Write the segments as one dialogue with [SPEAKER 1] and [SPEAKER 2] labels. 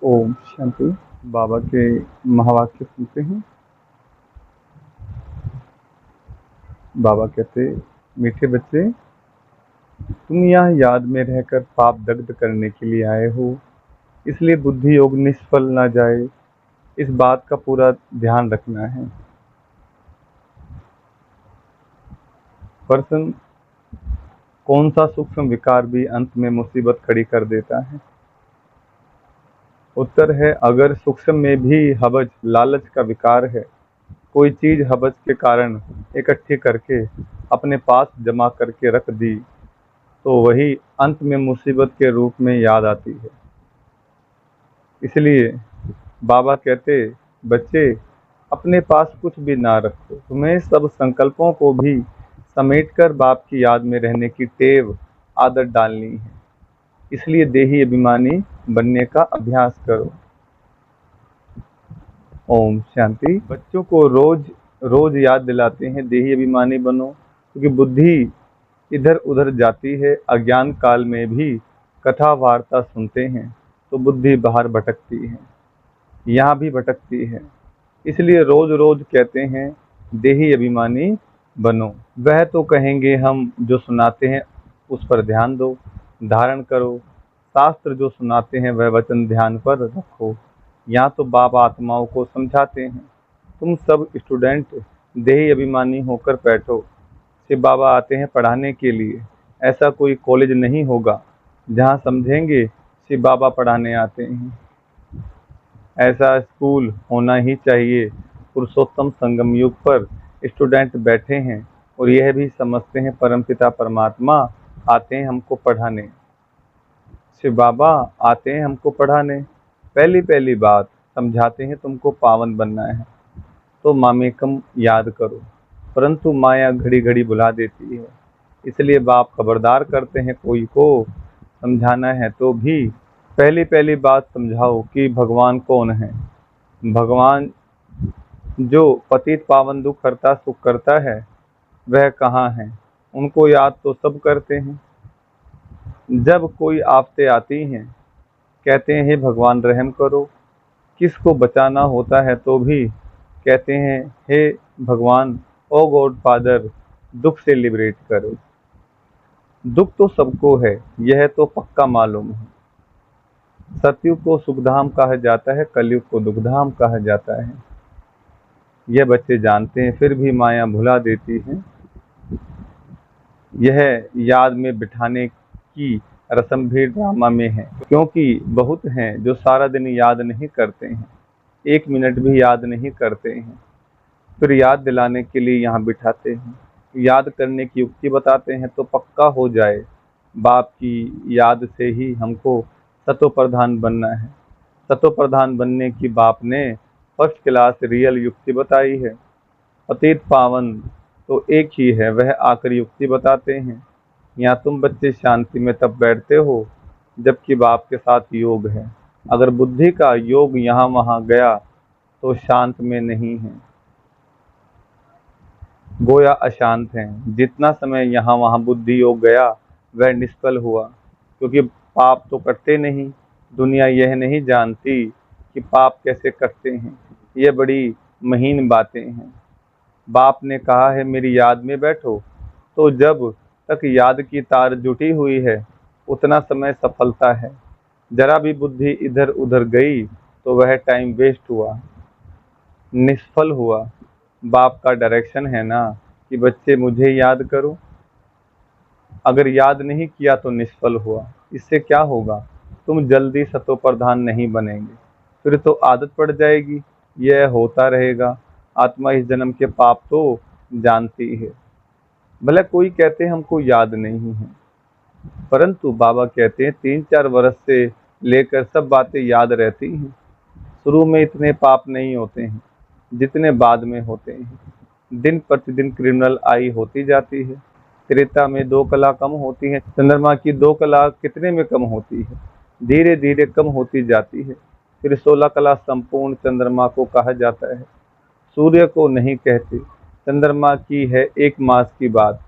[SPEAKER 1] ओम शांति। बाबा के महावाक्य सुनते हैं। बाबा कहते, मीठे बच्चे, तुम यहाँ याद में रहकर पाप दग्ध करने के लिए आए हो, इसलिए बुद्धि योग निष्फल ना जाए, इस बात का पूरा ध्यान रखना है। पर्सन कौन सा सूक्ष्म विकार भी अंत में मुसीबत खड़ी कर देता है? उत्तर है, अगर सूक्ष्म में भी हवज लालच का विकार है, कोई चीज हवज के कारण इकट्ठी करके अपने पास जमा करके रख दी, तो वही अंत में मुसीबत के रूप में याद आती है। इसलिए बाबा कहते, बच्चे, अपने पास कुछ भी ना रखो, तुम्हें सब संकल्पों को भी समेटकर बाप की याद में रहने की टेव आदत डालनी है। इसलिए देही अभिमानी बनने का अभ्यास करो। ओम शांति। बच्चों को रोज रोज याद दिलाते हैं, देही अभिमानी बनो, क्योंकि बुद्धि इधर उधर जाती है। अज्ञान काल में भी कथा वार्ता सुनते हैं तो बुद्धि बाहर भटकती है, यहाँ भी भटकती है। इसलिए रोज रोज कहते हैं, देही अभिमानी बनो। वह तो कहेंगे, हम जो सुनाते हैं उस पर ध्यान दो, धारण करो। शास्त्र जो सुनाते हैं वह वचन ध्यान पर रखो। यहाँ तो बाप आत्माओं को समझाते हैं, तुम सब स्टूडेंट देही अभिमानी होकर बैठो। शिव बाबा आते हैं पढ़ाने के लिए। ऐसा कोई कॉलेज नहीं होगा जहाँ समझेंगे शिव बाबा पढ़ाने आते हैं। ऐसा स्कूल होना ही चाहिए। पुरुषोत्तम संगम युग पर स्टूडेंट बैठे हैं और यह भी समझते हैं परमपिता परमात्मा आते हैं हमको पढ़ाने, शिव बाबा आते हैं हमको पढ़ाने। पहली पहली बात समझाते हैं, तुमको पावन बनना है तो मामेकम याद करो, परंतु माया घड़ी घड़ी बुला देती है। इसलिए बाप खबरदार करते हैं, कोई को समझाना है तो भी पहली पहली बात समझाओ कि भगवान कौन है। भगवान जो पतित पावन दुख करता सुख करता है वह कहाँ है? उनको याद तो सब करते हैं। जब कोई आफतें आती हैं कहते हैं, हे भगवान रहम करो। किसको बचाना होता है तो भी कहते हैं, हे भगवान, ओ गॉड फादर, दुख से लिबरेट करो। दुख तो सबको है, यह तो पक्का मालूम है। सतयुग को सुखधाम कहा जाता है, कलयुग को दुखधाम कहा जाता है। यह बच्चे जानते हैं, फिर भी माया भुला देती है। यह याद में बिठाने की रस्म भी ड्रामा में है, क्योंकि बहुत हैं जो सारा दिन याद नहीं करते हैं, 1 मिनट भी याद नहीं करते हैं। फिर याद दिलाने के लिए यहाँ बिठाते हैं, याद करने की युक्ति बताते हैं तो पक्का हो जाए। बाप की याद से ही हमको सतो प्रधान बनना है। सतो प्रधान बनने की बाप ने फर्स्ट क्लास रियल युक्ति बताई है। पतित पावन तो एक ही है, वह आखिरी युक्ति बताते हैं। यहाँ तुम बच्चे शांति में तब बैठते हो जबकि बाप के साथ योग है। अगर बुद्धि का योग यहाँ वहाँ गया तो शांत में नहीं है, गोया अशांत हैं। जितना समय यहाँ वहाँ बुद्धि योग गया वह निष्फल हुआ, क्योंकि पाप तो करते नहीं। दुनिया यह नहीं जानती कि पाप कैसे करते हैं। ये बड़ी महीन बातें हैं। बाप ने कहा है मेरी याद में बैठो, तो जब तक याद की तार जुटी हुई है उतना समय सफलता है। जरा भी बुद्धि इधर उधर गई तो वह टाइम वेस्ट हुआ, निष्फल हुआ। बाप का डायरेक्शन है ना कि बच्चे मुझे याद करो। अगर याद नहीं किया तो निष्फल हुआ। इससे क्या होगा? तुम जल्दी सतो प्रधान नहीं बनेंगे, फिर तो आदत पड़ जाएगी, यह होता रहेगा। आत्मा इस जन्म के पाप तो जानती है। भले कोई कहते हैं हमको याद नहीं है, परंतु बाबा कहते हैं 3-4 वर्ष से लेकर सब बातें याद रहती हैं। शुरू में इतने पाप नहीं होते हैं जितने बाद में होते हैं। दिन प्रतिदिन क्रिमिनल आई होती जाती है। त्रेता में 2 कला कम होती है, चंद्रमा की 2 कला कितने में कम होती है? धीरे धीरे कम होती जाती है। फिर 16 कला संपूर्ण चंद्रमा को कहा जाता है। सूर्य को नहीं कहते। चंद्रमा की है 1 मास की बात,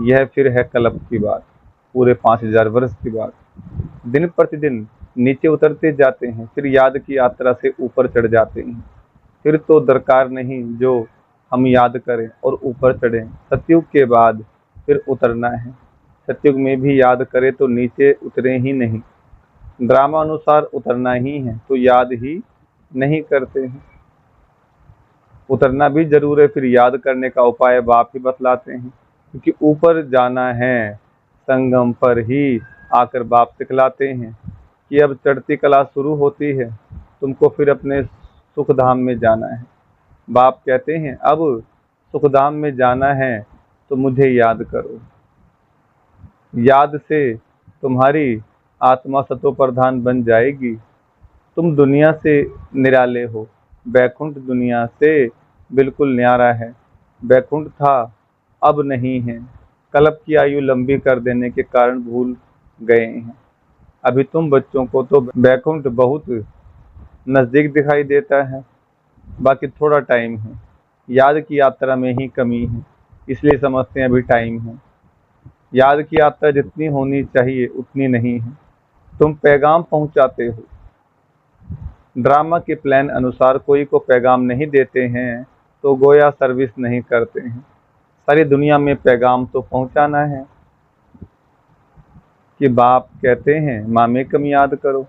[SPEAKER 1] यह फिर है कल्प की बात, पूरे 5000 वर्ष की बात। दिन प्रतिदिन नीचे उतरते जाते हैं, फिर याद की यात्रा से ऊपर चढ़ जाते हैं। फिर तो दरकार नहीं जो हम याद करें और ऊपर चढ़ें। सतयुग के बाद फिर उतरना है। सतयुग में भी याद करें तो नीचे उतरे ही नहीं। ड्रामा अनुसार उतरना ही है तो याद ही नहीं करते हैं। उतरना भी जरूर है, फिर याद करने का उपाय बाप ही बतलाते हैं, क्योंकि ऊपर जाना है संगम पर ही आकर बाप सिखलाते हैं कि अब चढ़ती कला शुरू होती है, तुमको फिर अपने सुख धाम में जाना है। बाप कहते हैं अब सुख धाम में जाना है तो मुझे याद करो। याद से तुम्हारी आत्मा सतो प्रधान बन जाएगी। तुम दुनिया से निराले हो, बैकुंठ दुनिया से बिल्कुल न्यारा है। बैकुंठ था अब नहीं है, कल्प की आयु लंबी कर देने के कारण भूल गए हैं। अभी तुम बच्चों को तो बैकुंठ बहुत नजदीक दिखाई देता है, बाकी थोड़ा टाइम है। याद की यात्रा में ही कमी है, इसलिए समझते हैं अभी टाइम है। याद की यात्रा जितनी होनी चाहिए उतनी नहीं है। तुम पैगाम पहुंचाते हो, ड्रामा के प्लान अनुसार कोई को पैगाम नहीं देते हैं तो गोया सर्विस नहीं करते हैं। सारी दुनिया में पैगाम तो पहुंचाना है कि बाप कहते हैं माँ में कम याद करो।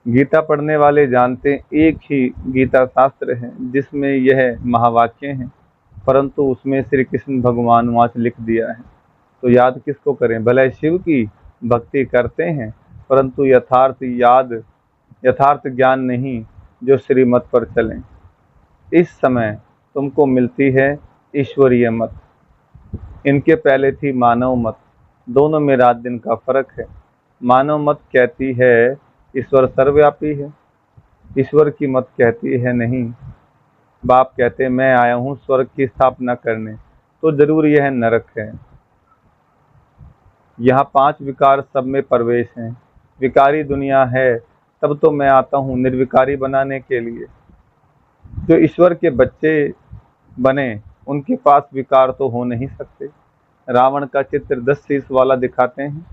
[SPEAKER 1] गीता पढ़ने वाले जानते एक ही गीता शास्त्र है जिसमें यह महावाक्य हैं, परंतु उसमें श्री कृष्ण भगवान वहाँ से लिख दिया है, तो याद किसको करें। भले शिव की भक्ति करते हैं परंतु यथार्थ ज्ञान नहीं जो श्रीमत पर चलें। इस समय तुमको मिलती है ईश्वरीय मत, इनके पहले थी मानव मत। दोनों में रात दिन का फर्क है। मानव मत कहती है ईश्वर सर्वव्यापी है, ईश्वर की मत कहती है नहीं। बाप कहते मैं आया हूँ स्वर्ग की स्थापना करने, तो जरूर यह नरक है। यहाँ 5 विकार सब में प्रवेश हैं। विकारी दुनिया है, तब तो मैं आता हूँ निर्विकारी बनाने के लिए। जो ईश्वर के बच्चे बने उनके पास विकार तो हो नहीं सकते। रावण का चित्र 10 शीश वाला दिखाते हैं।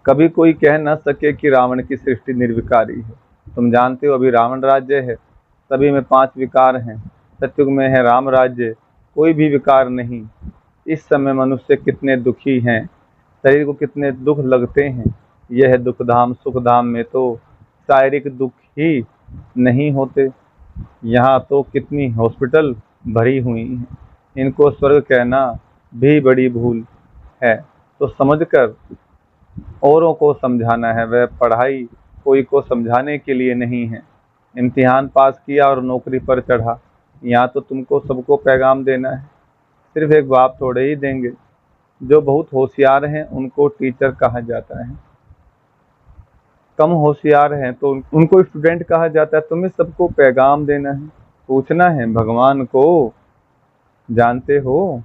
[SPEAKER 1] कभी कोई कह न सके कि रावण की सृष्टि निर्विकारी है। तुम जानते हो अभी रावण राज्य है, सभी में 5 विकार हैं। सतयुग में है राम राज्य, कोई भी विकार नहीं। इस समय मनुष्य कितने दुखी हैं, शरीर को कितने दुख लगते हैं। यह दुख धाम सुख धाम में तो शारीरिक दुख ही नहीं होते, यहाँ तो कितनी हॉस्पिटल भरी हुई हैं। इनको स्वर्ग कहना भी बड़ी भूल है। तो समझकर औरों को समझाना है। वह पढ़ाई कोई को समझाने के लिए नहीं है। इम्तिहान पास किया और नौकरी पर चढ़ा, यहाँ तो तुमको सबको पैगाम देना है। सिर्फ एक बाप थोड़े ही देंगे। जो बहुत होशियार हैं उनको टीचर कहा जाता है, कम होशियार हैं तो उनको स्टूडेंट कहा जाता है। तुम्हें सबको पैगाम देना है, पूछना है भगवान को जानते हो,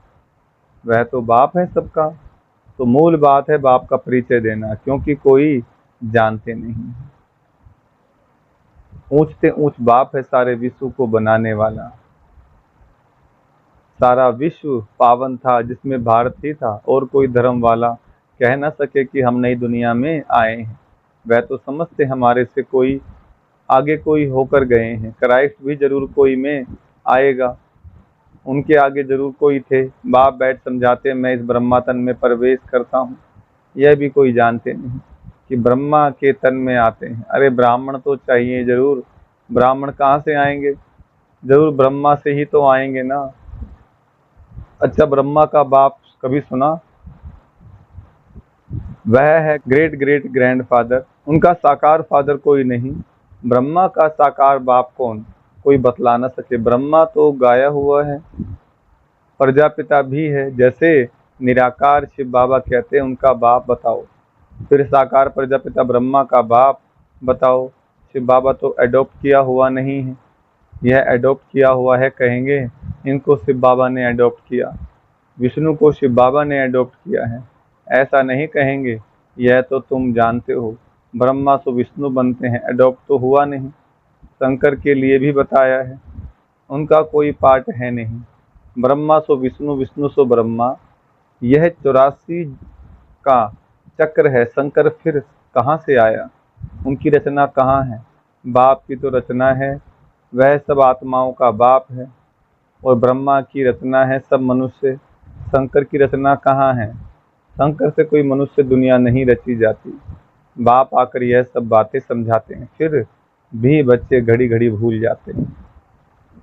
[SPEAKER 1] वह तो बाप है सबका। तो मूल बात है बाप का परिचय देना, क्योंकि कोई जानते नहीं। ऊंच से ऊंच बाप है सारे विश्व को बनाने वाला। सारा विश्व पावन था जिसमें भारत ही था, और कोई धर्म वाला कह न सके कि हम नई दुनिया में आए हैं। वह तो समझते हमारे से कोई आगे कोई होकर गए हैं। क्राइस्ट भी जरूर कोई में आएगा, उनके आगे जरूर कोई थे। बाप बैठ समझाते मैं इस ब्रह्मा तन में प्रवेश करता हूँ, यह भी कोई जानते नहीं कि ब्रह्मा के तन में आते हैं। अरे ब्राह्मण तो चाहिए जरूर, ब्राह्मण कहाँ से आएंगे, जरूर ब्रह्मा से ही तो आएंगे ना। अच्छा ब्रह्मा का बाप कभी सुना? वह है ग्रेट ग्रेट ग्रैंडफादर, उनका साकार फादर कोई नहीं। ब्रह्मा का साकार बाप कौन, कोई बतला न सके। ब्रह्मा तो गाया हुआ है, प्रजापिता भी है। जैसे निराकार शिव बाबा कहते हैं उनका बाप बताओ, फिर साकार प्रजापिता ब्रह्मा का बाप बताओ। शिव बाबा तो एडॉप्ट किया हुआ नहीं है, यह एडॉप्ट किया हुआ है कहेंगे। इनको शिव बाबा ने एडॉप्ट किया, विष्णु को शिव बाबा ने एडॉप्ट किया है, ऐसा नहीं कहेंगे। यह तो तुम जानते हो, ब्रह्मा सो विष्णु बनते हैं, एडॉप्ट तो हुआ नहीं। शंकर के लिए भी बताया है, उनका कोई पार्ट है नहीं। ब्रह्मा सो विष्णु, विष्णु सो ब्रह्मा। यह 84 का चक्र है, शंकर फिर कहाँ से आया, उनकी रचना कहाँ है। बाप की तो रचना है, वह सब आत्माओं का बाप है, और ब्रह्मा की रचना है सब मनुष्य। शंकर की रचना कहाँ है, शंकर से कोई मनुष्य दुनिया नहीं रची जाती। बाप आकर यह सब बातें समझाते हैं, फिर भी बच्चे घड़ी घड़ी भूल जाते हैं।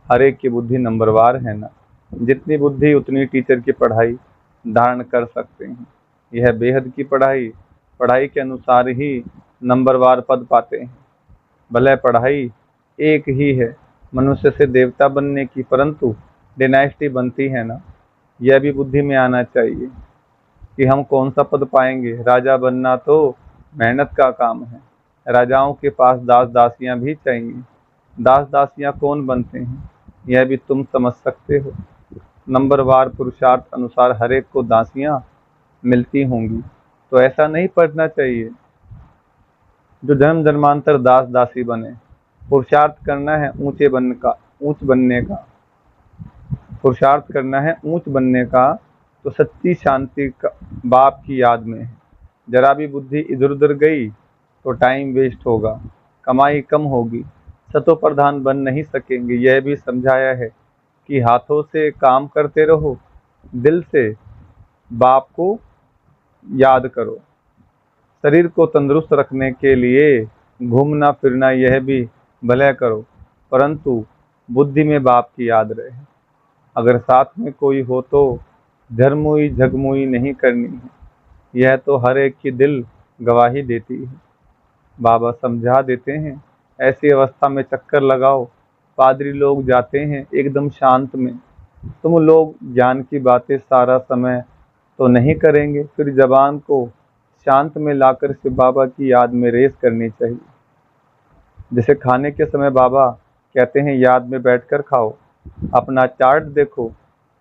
[SPEAKER 1] हर एक की बुद्धि नंबरवार है ना, जितनी बुद्धि उतनी टीचर की पढ़ाई धारण कर सकते हैं। यह बेहद की पढ़ाई, पढ़ाई के अनुसार ही नंबरवार पद पाते हैं। भले पढ़ाई एक ही है मनुष्य से देवता बनने की, परंतु डिनाइस्टी बनती है ना, यह भी बुद्धि में आना चाहिए कि हम कौन सा पद पाएंगे। राजा बनना तो मेहनत का काम है, राजाओं के पास दास दासियां भी चाहिए। दास दासियां कौन बनते हैं, यह भी तुम समझ सकते हो। नंबरवार पुरुषार्थ अनुसार हर एक को दासियां मिलती होंगी, तो ऐसा नहीं पढ़ना चाहिए जो जन्म जन्मांतर दास दासी बने। पुरुषार्थ करना है ऊंच बनने का, पुरुषार्थ करना है ऊंच बनने का, तो सच्ची शांति का बाप की याद में है। जरा भी बुद्धि इधर उधर गई तो टाइम वेस्ट होगा, कमाई कम होगी, सतो प्रधान बन नहीं सकेंगे। यह भी समझाया है कि हाथों से काम करते रहो, दिल से बाप को याद करो। शरीर को तंदुरुस्त रखने के लिए घूमना फिरना यह भी भले करो, परंतु बुद्धि में बाप की याद रहे। अगर साथ में कोई हो तो झरमुई झगमुई नहीं करनी है, यह तो हर एक की दिल गवाही देती है। बाबा समझा देते हैं, ऐसी अवस्था में चक्कर लगाओ, पादरी लोग जाते हैं एकदम शांत में। तुम लोग ज्ञान की बातें सारा समय तो नहीं करेंगे, फिर जबान को शांत में लाकर शिव बाबा की याद में रेस करनी चाहिए। जैसे खाने के समय बाबा कहते हैं याद में बैठकर खाओ, अपना चार्ट देखो।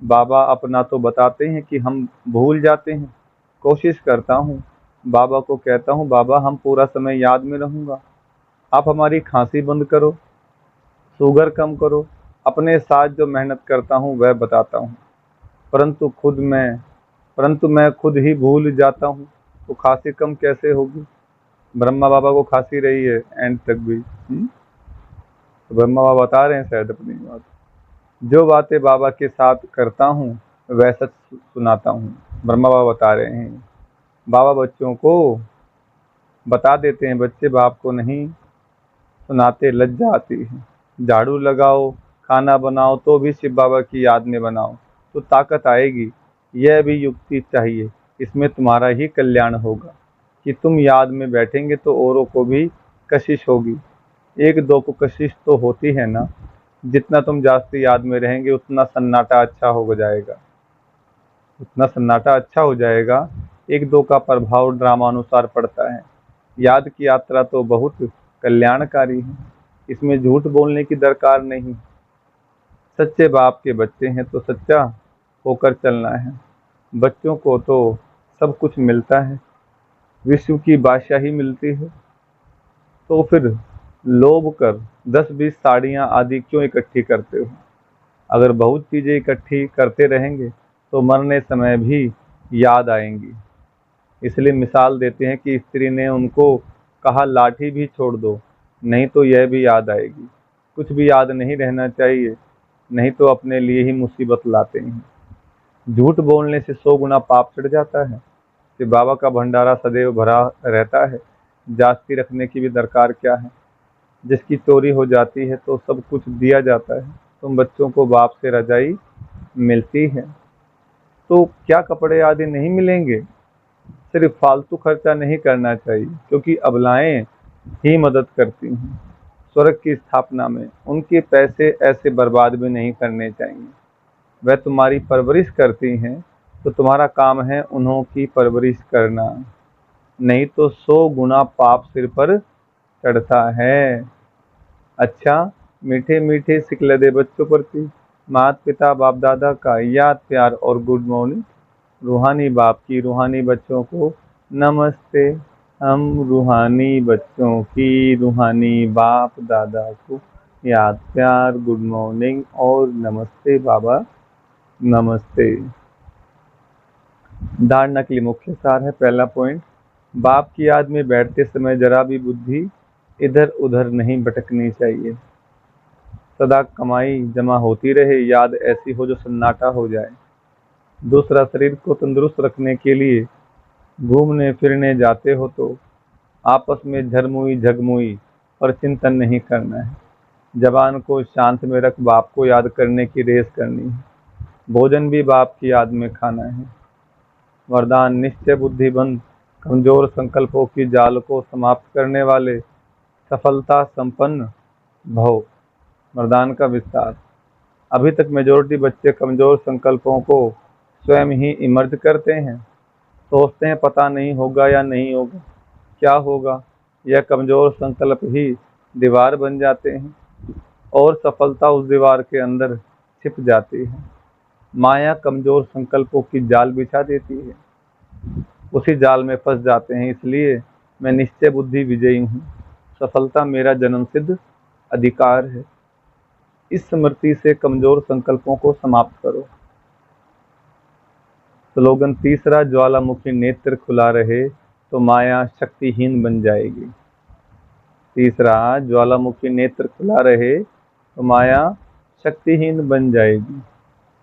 [SPEAKER 1] बाबा अपना तो बताते हैं कि हम भूल जाते हैं। कोशिश करता हूँ, बाबा को कहता हूँ बाबा हम पूरा समय याद में रहूँगा, आप हमारी खांसी बंद करो, शुगर कम करो। अपने साथ जो मेहनत करता हूँ वह बताता हूँ, परंतु मैं खुद ही भूल जाता हूँ, तो खांसी कम कैसे होगी। ब्रह्मा बाबा को खांसी रही है एंड तक भी। तो ब्रह्मा बाबा बता रहे हैं शायद अपनी बात। जो बातें बाबा के साथ करता हूँ वह सच सुनाता हूँ, ब्रह्मा बाबा बता रहे हैं। बाबा बच्चों को बता देते हैं, बच्चे बाप को नहीं सुनाते, लज्जा आती है। झाड़ू लगाओ, खाना बनाओ तो भी शिव बाबा की याद में बनाओ, तो ताकत आएगी। यह भी युक्ति चाहिए, इसमें तुम्हारा ही कल्याण होगा कि तुम याद में बैठेंगे तो औरों को भी कशिश होगी। एक दो को कशिश तो होती है ना, जितना तुम जास्ती याद में रहेंगे उतना सन्नाटा अच्छा हो जाएगा, उतना सन्नाटा अच्छा हो जाएगा। एक दो का प्रभाव ड्रामा अनुसार पड़ता है। याद की यात्रा तो बहुत कल्याणकारी है, इसमें झूठ बोलने की दरकार नहीं। सच्चे बाप के बच्चे हैं तो सच्चा होकर चलना है। बच्चों को तो सब कुछ मिलता है, विश्व की बादशाही मिलती है, तो फिर लोभ कर 10-20 साड़ियाँ आदि क्यों इकट्ठी करते हो। अगर बहुत चीज़ें इकट्ठी करते रहेंगे तो मरने समय भी याद आएंगी। इसलिए मिसाल देते हैं कि स्त्री ने उनको कहा लाठी भी छोड़ दो, नहीं तो यह भी याद आएगी। कुछ भी याद नहीं रहना चाहिए, नहीं तो अपने लिए ही मुसीबत लाते हैं। झूठ बोलने से 100 गुना पाप चढ़ जाता है कि बाबा का भंडारा सदैव भरा रहता है, जास्ती रखने की भी दरकार क्या है। जिसकी चोरी हो जाती है तो सब कुछ दिया जाता है। तुम बच्चों को बाप से रजाई मिलती है तो क्या कपड़े आदि नहीं मिलेंगे। सिर्फ फालतू खर्चा नहीं करना चाहिए, क्योंकि अबलाएं ही मदद करती हैं स्वर्ग की स्थापना में। उनके पैसे ऐसे बर्बाद भी नहीं करने चाहिए। वह तुम्हारी परवरिश करती हैं, तो तुम्हारा काम है उन्हों की परवरिश करना, नहीं तो 100 गुना पाप सिर पर चढ़ता है। अच्छा, मीठे मीठे सिकलदे बच्चों प्रति माता पिता बाप दादा का याद प्यार और गुड मॉर्निंग। रूहानी बाप की रूहानी बच्चों को नमस्ते। हम रूहानी बच्चों की रूहानी बाप दादा को याद प्यार गुड मॉर्निंग और नमस्ते बाबा नमस्ते। धारणा के लिए मुख्य सार है। पहला पॉइंट, बाप की याद में बैठते समय जरा भी बुद्धि इधर उधर नहीं भटकनी चाहिए। सदा कमाई जमा होती रहे, याद ऐसी हो जो सन्नाटा हो जाए। दूसरा, शरीर को तंदुरुस्त रखने के लिए घूमने फिरने जाते हो तो आपस में झरमुई झगमुई और चिंतन नहीं करना है। जबान को शांत में रख बाप को याद करने की रेस करनी है। भोजन भी बाप की याद में खाना है। वरदान, निश्चय बुद्धिबंद कमजोर संकल्पों की जाल को समाप्त करने वाले सफलता संपन्न भव। वरदान का विस्तार। अभी तक मेजोरिटी बच्चे कमजोर संकल्पों को स्वयं ही इमर्ज करते हैं। सोचते हैं पता नहीं होगा या नहीं होगा, क्या होगा। यह कमजोर संकल्प ही दीवार बन जाते हैं और सफलता उस दीवार के अंदर छिप जाती है। माया कमजोर संकल्पों की जाल बिछा देती है, उसी जाल में फंस जाते हैं। इसलिए मैं निश्चय बुद्धि विजयी हूँ। सफलता मेरा जन्मसिद्ध अधिकार है। इस स्मृति से कमजोर संकल्पों को समाप्त करो। स्लोगन तीसरा, ज्वालामुखी नेत्र खुला रहे तो माया शक्तिहीन बन जाएगी। तीसरा, ज्वालामुखी नेत्र खुला रहे तो माया शक्तिहीन बन जाएगी।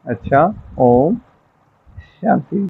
[SPEAKER 1] अच्छा, ओम शांति।